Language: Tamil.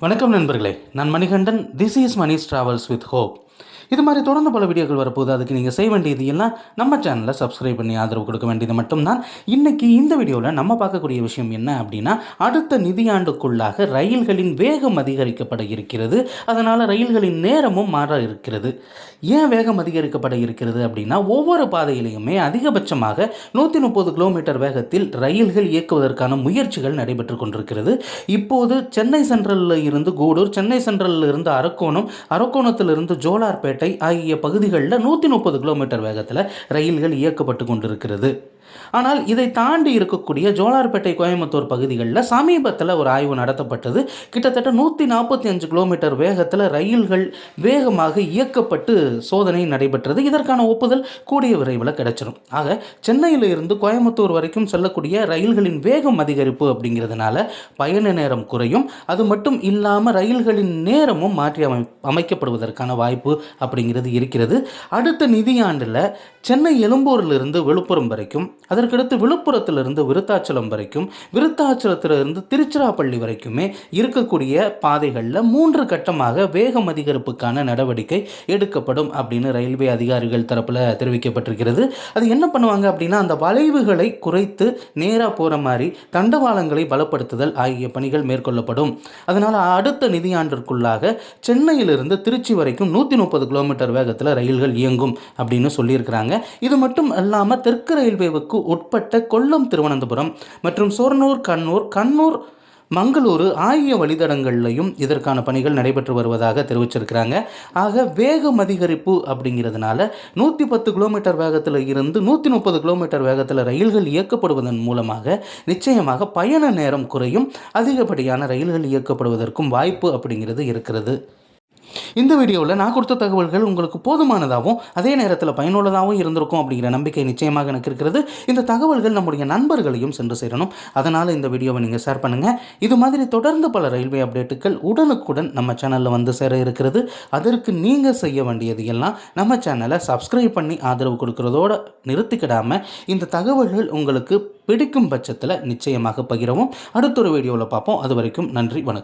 வணக்கம் நண்பர்களே, நான் Manikandan. This is Mani's travels with hope. இது மாதிரி தொடர்ந்து பல வீடியோக்கள் வரப்போகுது. அதுக்கு நீங்கள் செய்ய வேண்டியது எல்லாம் நம்ம சேனலை சப்ஸ்கிரைப் பண்ணி ஆதரவு கொடுக்க வேண்டியது மட்டும்தான். இன்றைக்கி இந்த வீடியோவில் நம்ம பார்க்கக்கூடிய விஷயம் என்ன அப்படின்னா, அடுத்த நிதியாண்டுக்குள்ளாக ரயில்களின் வேகம் அதிகரிக்கப்பட இருக்கிறது. அதனால் ரயில்களின் நேரமும் மாற இருக்கிறது. ஏன் வேகம் அதிகரிக்கப்பட இருக்கிறது அப்படின்னா, ஒவ்வொரு பாதையிலையுமே அதிகபட்சமாக 130 கிலோமீட்டர் வேகத்தில் ரயில்கள் இயக்குவதற்கான முயற்சிகள் நடைபெற்று கொண்டிருக்கிறது. இப்போது சென்னை சென்ட்ரலில் இருந்து கூடூர், சென்னை சென்ட்ரலில் இருந்து அரக்கோணம், அரக்கோணத்திலிருந்து ஜோலார்பேட்டை ஆகிய பகுதிகளில் 130 கிலோமீட்டர் வேகத்தில் ரயில்கள் இயக்கப்பட்டு கொண்டிருக்கிறது. ஆனால் இதை தாண்டி இருக்கக்கூடிய ஜோலார்பேட்டை, கோயம்புத்தூர் பகுதிகளில் சமீபத்தில் ஒரு ஆய்வு நடத்தப்பட்டது. கிட்டத்தட்ட 145 கிலோமீட்டர் வேகத்தில் ரயில்கள் வேகமாக இயக்கப்பட்டு சோதனை நடைபெற்றது. இதற்கான ஒப்புதல் கூடிய விரைவில் கிடைச்சிடும். ஆக சென்னையில் இருந்து கோயம்புத்தூர் வரைக்கும் செல்லக்கூடிய ரயில்களின் வேகம் அதிகரிப்பு அப்படிங்கிறதுனால பயண நேரம் குறையும். அது மட்டும் இல்லாமல் ரயில்களின் நேரமும் மாற்றி அமைக்கப்படுவதற்கான வாய்ப்பு அப்படிங்கிறது இருக்கிறது. அடுத்த நிதியாண்டில் சென்னை எழும்பூரிலிருந்து விழுப்புரம் வரைக்கும், அதற்கடுத்து விழுப்புரத்திலிருந்து விருத்தாச்சலம் வரைக்கும், விருத்தாச்சலத்திலிருந்து திருச்சிராப்பள்ளி வரைக்குமே இருக்கக்கூடிய பாதைகளில் 3 கட்டமாக வேகம் அதிகரிப்புக்கான நடவடிக்கை எடுக்கப்படும் அப்படின்னு ரயில்வே அதிகாரிகள் தரப்பில் தெரிவிக்கப்பட்டிருக்கிறது. அது என்ன பண்ணுவாங்க அப்படின்னா, அந்த வளைவுகளை குறைத்து நேராக போகிற மாதிரி தண்டவாளங்களை பலப்படுத்துதல் ஆகிய பணிகள் மேற்கொள்ளப்படும். அதனால் அடுத்த நிதியாண்டிற்குள்ளாக சென்னையிலிருந்து திருச்சி வரைக்கும் 130 கிலோமீட்டர் வேகத்தில் ரயில்கள் இயங்கும் அப்படின்னு சொல்லியிருக்கிறாங்க. இது மட்டும் இல்லாமல் தெற்கு ரயில்வேவுக்கு உட்பட்ட கொல்லம், திருவனந்தபுரம் மற்றும் சோர்னூர், கண்ணூர், மங்களூரு ஆகிய வழித்தடங்கள்லையும் இதற்கான பணிகள் நடைபெற்று வருவதாக தெரிவிச்சிருக்கிறாங்க. ஆக வேகம் அதிகரிப்பு அப்படிங்கிறதுனால 110 கிலோமீட்டர் வேகத்தில் இருந்து 130 கிலோமீட்டர் வேகத்தில் ரயில்கள் இயக்கப்படுவதன் மூலமாக நிச்சயமாக பயண நேரம் குறையும். அதிகப்படியான ரயில்கள் இயக்கப்படுவதற்கும் வாய்ப்பு அப்படிங்கிறது இருக்கிறது. இந்த வீடியோவில் நான் கொடுத்த தகவல்கள் உங்களுக்கு போதுமானதாகவும் அதே நேரத்தில் பயனுள்ளதாகவும் இருந்திருக்கும் அப்படிங்கிற நம்பிக்கை நிச்சயமாக எனக்கு இருக்கிறது. இந்த தகவல்கள் நம்முடைய நண்பர்களையும் சென்று சேரணும். அதனால் இந்த வீடியோவை நீங்கள் ஷேர் பண்ணுங்கள். இது மாதிரி தொடர்ந்து பல ரயில்வே அப்டேட்டுகள் உடனுக்குடன் நம்ம சேனலில் வந்து சேர இருக்கிறது. அதற்கு நீங்கள் செய்ய வேண்டியது எல்லாம் நம்ம சேனலை சப்ஸ்கிரைப் பண்ணி ஆதரவு கொடுக்கறதோடு நிறுத்திக்கிடாமல் இந்த தகவல்கள் உங்களுக்கு பிடிக்கும் பட்சத்தில் நிச்சயமாக பகிரவும். அடுத்த ஒரு வீடியோவில் பார்ப்போம். அது வரைக்கும் நன்றி, வணக்கம்.